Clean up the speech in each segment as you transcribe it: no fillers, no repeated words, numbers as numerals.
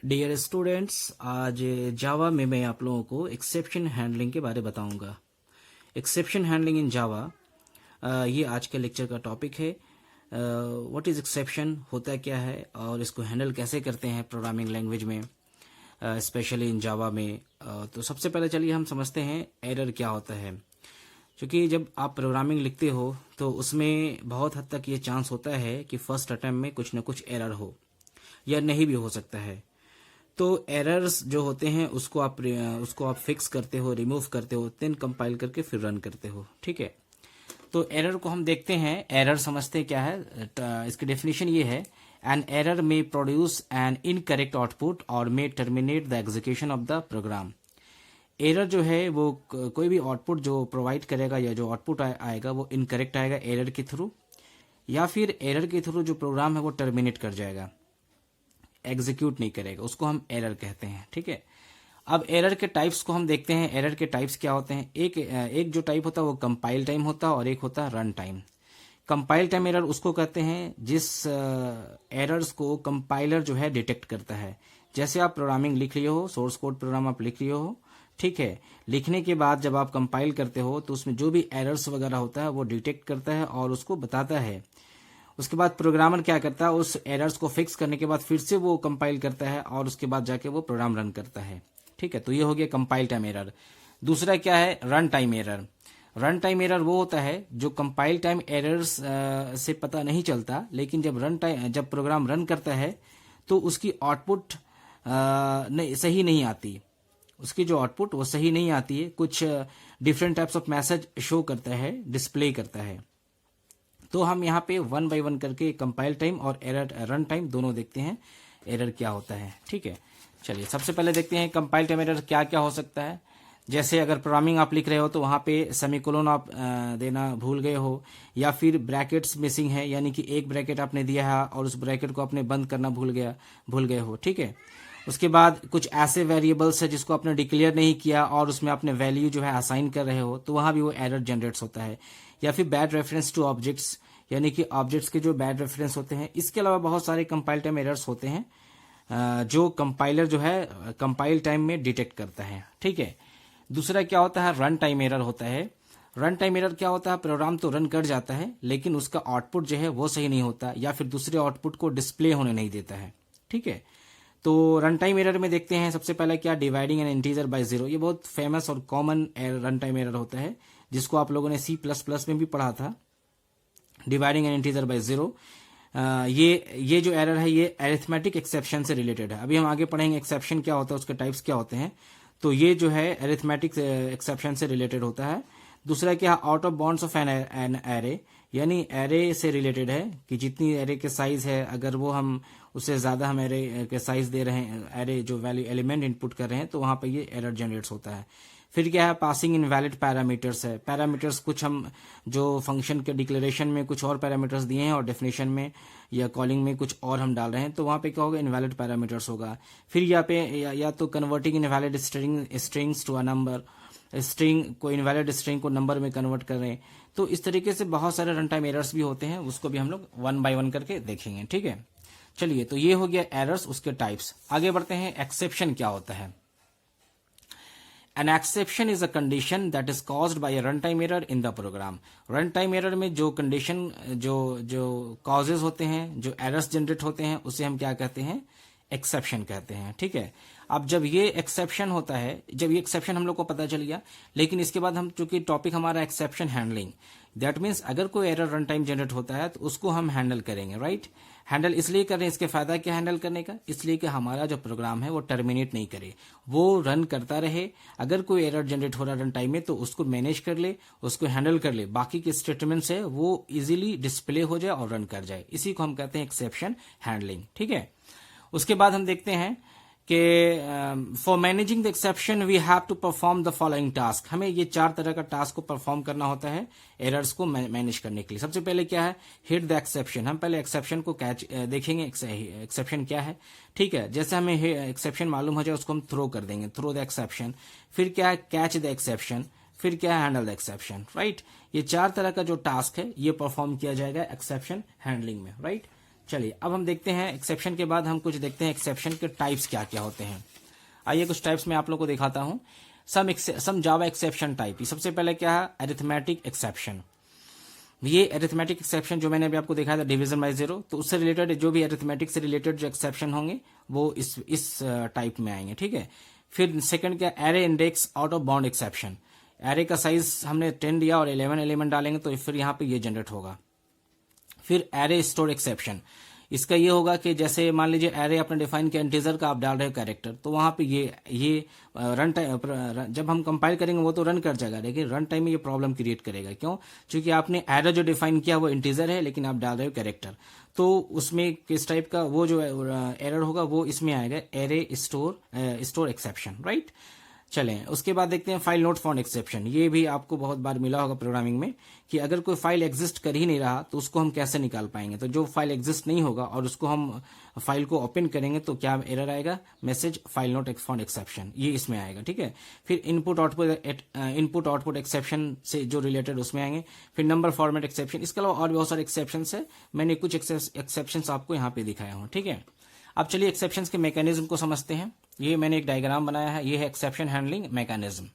Dear students, आज जावा में मैं आप लोगों को एक्सेप्शन हैंडलिंग के बारे में बताऊंगा। एक्सेप्शन हैंडलिंग इन जावा, ये आज के लेक्चर का टॉपिक है। व्हाट इज एक्सेप्शन, होता क्या है और इसको हैंडल कैसे करते हैं प्रोग्रामिंग लैंग्वेज में, स्पेशली इन जावा में। तो सबसे पहले चलिए हम समझते हैं एरर क्या होता है। क्योंकि जब आप प्रोग्रामिंग लिखते हो तो उसमें बहुत हद तक ये चांस होता है कि फर्स्ट अटेम्प्ट में कुछ न कुछ एरर हो या नहीं भी हो सकता है। तो एरर्स जो होते हैं उसको आप फिक्स करते हो, रिमूव करते हो, देन कंपाइल करके फिर रन करते हो। ठीक है, तो एरर को हम देखते हैं। एरर समझते क्या है, इसकी डेफिनेशन ये है, an error may produce an incorrect output और may terminate the execution of the program. Error जो है वो कोई भी आउटपुट जो प्रोवाइड करेगा या जो आउटपुट आएगा वो इनकरेक्ट आएगा एरर के थ्रू, या फिर एरर के थ्रू जो प्रोग्राम है वो टर्मिनेट कर जाएगा, एग्जीक्यूट नहीं करेगा, उसको हम एरर कहते हैं। ठीक है, अब एरर के टाइप्स को हम देखते हैं। एरर के टाइप्स क्या होते हैं? एक जो टाइप होता है वो कंपाइल टाइम होता है और एक होता है run time. Compile time error उसको कहते हैं जिस एरर्स को कंपाइलर जो है डिटेक्ट करता है। जैसे आप प्रोग्रामिंग लिख रहे हो, सोर्स कोड प्रोग्राम आप लिख रहे हो, ठीक है, लिखने के बाद जब आप कंपाइल करते हो तो उसमें जो भी एरर्स वगैरह होता है वो डिटेक्ट करता है और उसको बताता है। उसके बाद प्रोग्रामर क्या करता है, उस एरर्स को फिक्स करने के बाद फिर से वो कंपाइल करता है और उसके बाद जाके वो प्रोग्राम रन करता है। ठीक है, तो ये हो गया कंपाइल टाइम एरर। दूसरा क्या है? Run time error. Run time error वो होता है जो कंपाइल टाइम एरर्स से पता नहीं चलता, लेकिन जब प्रोग्राम रन करता है तो उसकी आउटपुट सही नहीं आती। उसकी जो आउटपुट वो सही नहीं आती है, कुछ different types of message show करता है, डिस्प्ले करता है। तो हम यहाँ पे वन बाय वन करके कंपाइल टाइम और एरर रन टाइम दोनों देखते हैं, एरर क्या होता है। ठीक है, चलिए सबसे पहले देखते हैं कंपाइल टाइम एरर क्या क्या हो सकता है। जैसे अगर प्रोग्रामिंग आप लिख रहे हो तो वहाँ पे सेमीकोलन आप देना भूल गए हो, या फिर ब्रैकेट्स मिसिंग है, यानी कि एक ब्रैकेट आपने दिया है और उस ब्रैकेट को आपने बंद करना भूल गए हो। ठीक है, उसके बाद कुछ ऐसे वेरिएबल्स है जिसको आपने डिक्लेयर नहीं किया और उसमें आपने वैल्यू जो है असाइन कर रहे हो, तो वहाँ भी वो एरर जनरेट्स होता है। या फिर बैड रेफरेंस टू ऑब्जेक्ट्स, यानी कि ऑब्जेक्ट्स के जो बैड रेफरेंस होते हैं। इसके अलावा बहुत सारे कंपाइल टाइम एरर्स होते हैं जो कंपाइलर जो है कंपाइल टाइम में डिटेक्ट करता है। ठीक है, दूसरा क्या होता है? रन टाइम एरर होता है। रन टाइम एरर क्या होता है? प्रोग्राम तो रन कर जाता है लेकिन उसका आउटपुट जो है वो सही नहीं होता, या फिर दूसरे आउटपुट को डिस्प्ले होने नहीं देता है। ठीक है, तो रन टाइम एरर में देखते हैं सबसे पहले क्या, dividing N integer by zero. ये बहुत फेमस और कॉमन रन टाइम एरर होता है जिसको आप लोगों ने C++ में भी पढ़ा था, dividing N integer by zero. ये जो एरर है ये अरिथमेटिक एक्सेप्शन से रिलेटेड है। अभी हम आगे पढ़ेंगे एक्सेप्शन क्या होता है, उसके टाइप्स क्या होते हैं। तो ये जो है अरिथमेटिक एक्सेप्शन से रिलेटेड होता है। दूसरा क्या, out of bounds of an array, यानी एरे से रिलेटेड है कि जितनी एरे के साइज है अगर वो हम उससे ज्यादा हम एरे के साइज दे रहे हैं, एरे जो वैल्यू एलिमेंट इनपुट कर रहे हैं, तो वहां पे ये एरर जनरेट्स होता है। फिर क्या है, पासिंग इनवैलिड पैरामीटर्स है। पैरामीटर्स कुछ हम जो फंक्शन के डिक्लेरेशन में कुछ और पैरामीटर्स दिए हैं और डेफिनेशन में या कॉलिंग में कुछ और हम डाल रहे हैं, तो वहां पे क्या होगा, इनवैलिड पैरामीटर्स होगा। फिर यहाँ पे या तो converting invalid strings to a number, string को इनवैलिड स्ट्रिंग को नंबर में कन्वर्ट कर रहे हैं। तो इस तरीके से बहुत सारे रन टाइम एरर्स भी होते हैं, उसको भी हम लोग वन बाय वन करके देखेंगे। ठीक है, चलिए तो ये हो गया एरर्स, उसके टाइप्स। आगे बढ़ते हैं, एक्सेप्शन क्या होता है। An exception is a condition that is caused by a runtime error in the program. Runtime error में जो कंडीशन जो causes होते हैं, जो errors जनरेट होते हैं, उसे हम क्या कहते हैं? एक्सेप्शन कहते हैं। ठीक है, अब जब ये एक्सेप्शन होता है, जब ये एक्सेप्शन हम लोग को पता चल गया, लेकिन इसके बाद हम, चूंकि टॉपिक हमारा एक्सेप्शन हैंडलिंग, दैट मीन्स अगर कोई एरर रन टाइम जनरेट होता है तो उसको हम हैंडल करेंगे। राइट, हैंडल इसलिए कर रहे हैं, इसके फायदा क्या हैंडल करने का? इसलिए कि हमारा जो प्रोग्राम है वो टर्मिनेट नहीं करे, वो रन करता रहे। अगर कोई एरर जनरेट हो रहा है रन टाइम में तो उसको मैनेज कर ले, उसको हैंडल कर ले, बाकी के स्टेटमेंट्स है वो इजीली डिस्प्ले हो जाए और रन कर जाए। इसी को हम कहते हैं एक्सेप्शन हैंडलिंग। ठीक है, उसके बाद हम देखते हैं कि for managing the exception we have to perform the following task. हमें ये 4 तरह का टास्क को परफॉर्म करना होता है एरर्स को मैनेज करने के लिए। सबसे पहले क्या है, हिट द एक्सेप्शन। हम पहले एक्सेप्शन को कैच देखेंगे, एक्सेप्शन क्या है। ठीक है, जैसे हमें एक्सेप्शन मालूम हो जाए उसको हम थ्रो कर देंगे, थ्रो द एक्सेप्शन। फिर क्या है, कैच द एक्सेप्शन। फिर क्या है, हैंडल द एक्सेप्शन। राइट, ये 4 तरह का जो टास्क है ये परफॉर्म किया जाएगा एक्सेप्शन हैंडलिंग में। राइट, चलिए अब हम देखते हैं एक्सेप्शन के बाद हम कुछ देखते हैं एक्सेप्शन के टाइप्स क्या क्या होते हैं। आइए कुछ टाइप्स मैं आप लोगों को दिखाता हूं। सम जावा एक्सेप्शन टाइप। सबसे पहले क्या है, अरिथमेटिक एक्सेप्शन। ये अरिथमेटिक एक्सेप्शन जो मैंने अभी आपको दिखाया था डिवीजन बाय जीरो, तो उससे रिलेटेड जो भी अरिथमेटिक से रिलेटेड जो एक्सेप्शन होंगे वो इस टाइप में आएंगे, ठीक है। फिर सेकंड क्या, array index out of bound exception. Array का साइज हमने 10 दिया और 11 एलिमेंट डालेंगे तो फिर यहाँ पे ये जनरेट होगा। फिर एरे स्टोर एक्सेप्शन, इसका ये होगा कि जैसे मान लीजिए एरे आपने डिफाइन किया इंटीजर का, आप डाल रहे हो कैरेक्टर, तो वहां पे ये रन टाइम जब हम कंपाइल करेंगे वो तो रन कर जाएगा, लेकिन रन टाइम में ये प्रॉब्लम क्रिएट करेगा। क्यों? क्योंकि आपने एरे जो डिफाइन किया वो इंटीजर है लेकिन आप डाल रहे हो कैरेक्टर, तो उसमें किस टाइप का वो जो एरर होगा वो इसमें आएगा, एरे स्टोर एक्सेप्शन, राइट। चलें उसके बाद देखते हैं फाइल नोट फाउंड एक्सेप्शन। ये भी आपको बहुत बार मिला होगा प्रोग्रामिंग में कि अगर कोई फाइल एग्जिस्ट कर ही नहीं रहा तो उसको हम कैसे निकाल पाएंगे। तो जो फाइल एग्जिस्ट नहीं होगा और उसको हम फाइल को ओपन करेंगे तो क्या एरर आएगा, message file not found exception, ये इसमें आएगा, ठीक है। फिर इनपुट आउटपुट एक्सेप्शन से जो रिलेटेड उसमें आएंगे। फिर नंबर फॉर्मेट एक्सेप्शन, इसके अलावा और बहुत सारे एक्सेप्शन है, मैंने कुछ एक्सेप्शन आपको यहाँ पे दिखाया हूँ, ठीक है। अब चलिए एक्सेप्शंस के मैकेनिज्म को समझते हैं। ये मैंने एक डायग्राम बनाया है, ये है एक्सेप्शन हैंडलिंग मैकेनिज्म।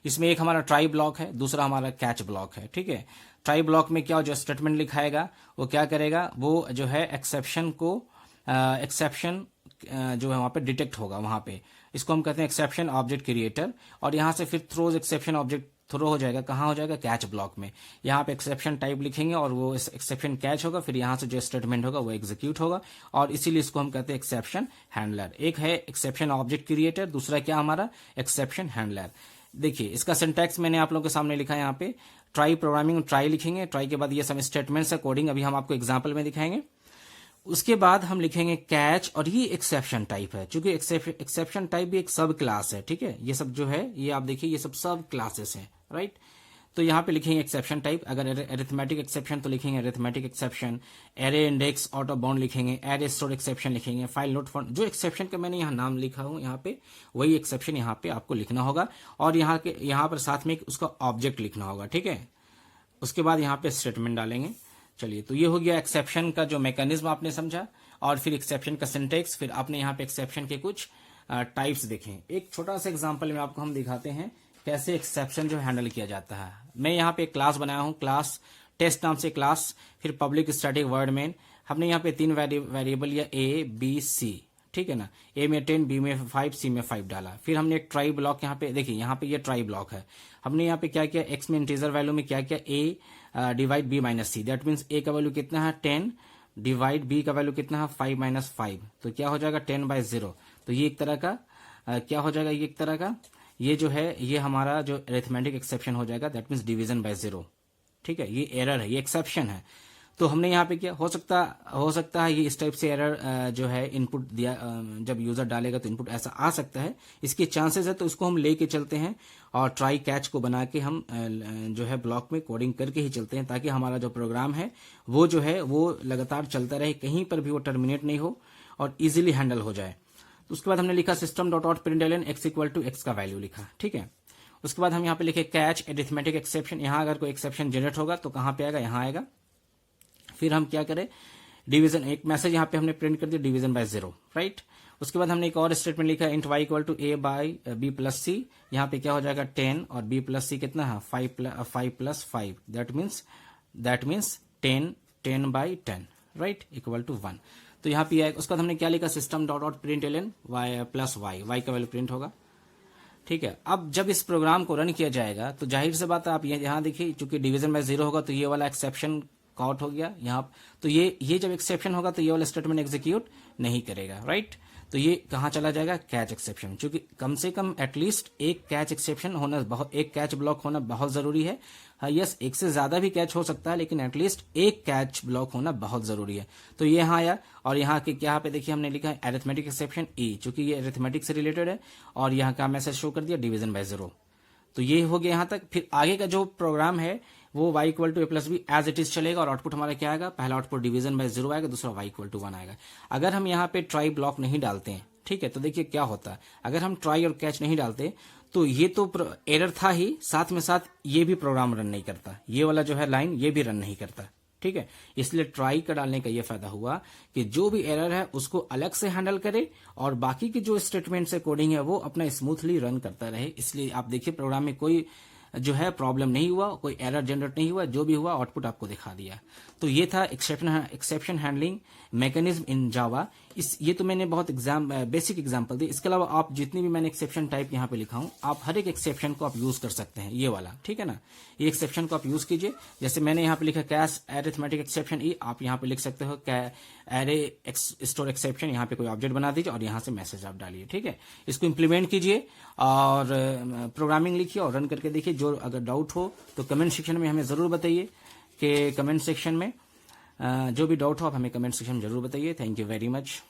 इसमें एक हमारा ट्राई ब्लॉक है, दूसरा हमारा कैच ब्लॉक है, ठीक है। ट्राई ब्लॉक में क्या जो स्टेटमेंट लिखाएगा वो क्या करेगा, वो जो है एक्सेप्शन जो है वहां पे डिटेक्ट होगा वहां पे, इसको हम कहते हैं एक्सेप्शन ऑब्जेक्ट क्रिएटर। और यहां से फिर थ्रोज एक्सेप्शन ऑब्जेक्ट थ्रो हो जाएगा, कहाँ हो जाएगा, कैच ब्लॉक में। यहाँ पे एक्सेप्शन टाइप लिखेंगे और वो एक्सेप्शन कैच होगा, फिर यहाँ से जो स्टेटमेंट होगा वो एग्जीक्यूट होगा, और इसीलिए इसको हम कहते हैं एक्सेप्शन हैंडलर। एक है एक्सेप्शन ऑब्जेक्ट क्रिएटर, दूसरा क्या हमारा एक्सेप्शन हैंडलर। देखिए इसका सिंटैक्स मैंने आप लोगों के सामने लिखा है यहाँ पे, ट्राई प्रोग्रामिंग, ट्राई लिखेंगे, ट्राई के बाद ये सब स्टेटमेंट्स है, कोडिंग अभी हम आपको एग्जाम्पल में दिखाएंगे। उसके बाद हम लिखेंगे कैच, और ये एक्सेप्शन टाइप है, क्योंकि एक्सेप्शन टाइप भी एक सब क्लास है, ठीक है। ये सब जो है ये आप देखिए ये सब क्लासेस हैं, राइट। तो यहाँ पे लिखेंगे एक्सेप्शन टाइप। अगर अरिथमेटिक एक्सेप्शन तो लिखेंगे arithmetic exception, array index out of bound लिखेंगे, एरे स्टोर एक्सेप्शन लिखेंगे, फाइल नोट फाउंड, जो एक्सेप्शन का मैंने यहाँ नाम लिखा हूँ यहाँ पे वही एक्सेप्शन यहाँ पे आपको लिखना होगा, और यहाँ पर साथ में उसका ऑब्जेक्ट लिखना होगा, ठीक है। उसके बाद यहाँ पे स्टेटमेंट डालेंगे। चलिए तो ये हो गया एक्सेप्शन का जो मैकेनिज्म आपने समझा, और फिर एक्सेप्शन का सिंटेक्स, फिर आपने यहाँ पे एक्सेप्शन के कुछ टाइप्स देखें। एक छोटा सा एग्जांपल में आपको हम दिखाते हैं कैसे एक्सेप्शन जो हैंडल किया जाता है। मैं यहाँ पे एक क्लास बनाया हूँ, क्लास टेस्ट नाम से क्लास, फिर पब्लिक स्टैटिक वर्ड मेन। हमने यहाँ पे 3 वेरिएबल लिया, ए बी सी, ठीक है ना। ए में 10, बी में 5, सी में 5 डाला। फिर हमने एक ट्राई ब्लॉक यहाँ पे देखिए, यहाँ पे ये ट्राई ब्लॉक है। हमने यहाँ पे क्या किया, एक्स में इंटीजर वैल्यू में क्या किया, A divide B minus C, that means A का वैल्यू कितना है 10 डिवाइड बी का वैल्यू कितना है 5 माइनस 5, तो क्या हो जाएगा 10/0। तो ये एक तरह का क्या हो जाएगा, ये एक तरह का ये जो है ये हमारा जो अरिथमेटिक एक्सेप्शन हो जाएगा, दैट मीन्स डिवीजन बाय 0, ठीक है। ये एरर है, ये एक्सेप्शन है। तो हमने यहाँ पे क्या हो सकता है ये इस टाइप से एरर जो है इनपुट दिया, जब यूजर डालेगा तो इनपुट ऐसा आ सकता है, इसके चांसेस है। तो इसको हम लेके चलते हैं और ट्राई कैच को बना के हम जो है ब्लॉक में कोडिंग करके ही चलते हैं, ताकि हमारा जो प्रोग्राम है वो जो है वो लगातार चलता रहे, कहीं पर भी वो टर्मिनेट नहीं हो और इजिली हैंडल हो जाए। तो उसके बाद हमने लिखा system dot out println X equal to X का वैल्यू लिखा, ठीक है। उसके बाद हम यहाँ पे लिखे कैच अरिथमेटिक एक्सेप्शन। यहाँ अगर कोई एक्सेप्शन जनरेट होगा तो कहाँ पे आएगा, यहाँ आएगा। फिर हम क्या करें, डिवीजन, एक मैसेज यहाँ पे हमने प्रिंट कर दिया डिवीजन बाय 0, राइट। उसके बाद हमने एक और स्टेटमेंट लिखा int Y equal to A by B plus C. यहाँ पे क्या हो जाएगा 10 और बी प्लस सी कितना है 5 plus 5, that means 10/10, right, equal to 1। तो यहाँ पे आएगा। उसके बाद हमने क्या लिखा system dot out println Y plus Y का वैल्यू प्रिंट होगा, ठीक है। अब जब इस प्रोग्राम को रन किया जाएगा तो जाहिर सी बात है, आप यहाँ देखिए चूंकि डिवीजन बाय 0 होगा तो ये वाला एक्सेप्शन आउट हो गया यहाँ। तो ये जब एक्सेप्शन होगा तो ये वाला स्टेटमेंट एग्जीक्यूट नहीं करेगा, राइट। तो ये कहाँ चला जाएगा, कैच एक्सेप्शन, क्योंकि कम से कम एटलीस्ट एक कैच एक्सेप्शन होना एक कैच ब्लॉक होना बहुत जरूरी है। हाँ यस, एक से ज्यादा भी कैच हो सकता है, लेकिन एटलीस्ट एक कैच ब्लॉक होना बहुत जरूरी है। तो ये यहाँ आया, और यहाँ के क्या पे देखिए हमने लिखा है अरिथमेटिक एक्सेप्शन ई, चूंकि ये अरिथमेटिक से रिलेटेड है, और यहाँ का मैसेज शो कर दिया डिवीजन बाय 0। तो ये हो गया यहाँ तक। फिर आगे का जो प्रोग्राम है वो y equal to A plus B as it is चलेगा, और आउटपुट हमारा क्या आएगा, पहला आउटपुट डिवीजन बाय 0 आएगा, दूसरा y इक्वल टू 1 आएगा। अगर हम यहाँ पे ट्राई ब्लॉक नहीं डालते हैं, ठीक है, तो देखिए क्या होता है। अगर हम ट्राई और कैच नहीं डालते तो ये तो एरर था ही, साथ में साथ ये भी प्रोग्राम रन नहीं करता, ये वाला जो है लाइन ये भी रन नहीं करता, ठीक है। इसलिए ट्राई का डालने का ये फायदा हुआ कि जो भी एरर है उसको अलग से हैंडल करे और बाकी की जो स्टेटमेंट से कोडिंग है वो अपना स्मूथली रन करता रहे। इसलिए आप देखिए प्रोग्राम में कोई जो है प्रॉब्लम नहीं हुआ, कोई एरर जनरेट नहीं हुआ, जो भी हुआ आउटपुट आपको दिखा दिया। तो ये था एक्सेप्शन हैंडलिंग मैकेनिज्म इन जावा। ये तो मैंने बहुत बेसिक एग्जांपल दी। इसके अलावा आप जितनी भी मैंने एक्सेप्शन टाइप यहाँ पे लिखा हूं, आप हर एक एक्सेप्शन को आप यूज कर सकते हैं, ये वाला, ठीक है ना। ये एक्सेप्शन को आप यूज कीजिए। जैसे मैंने यहाँ पे लिखा कैश अरिथमेटिक एक्सेप्शन ई, आप यहाँ पे लिख सकते हो एरे स्टोर एक्सेप्शन, यहाँ पे कोई ऑब्जेक्ट बना दीजिए और यहाँ से मैसेज आप डालिए, ठीक है। इसको इंप्लीमेंट कीजिए और प्रोग्रामिंग लिखिए और रन करके देखिए। जो अगर डाउट हो तो कमेंट सेक्शन में हमें जरूर बताइए, कि कमेंट सेक्शन में जो भी डाउट हो आप हमें कमेंट सेक्शन में जरूर बताइए। Thank you very much.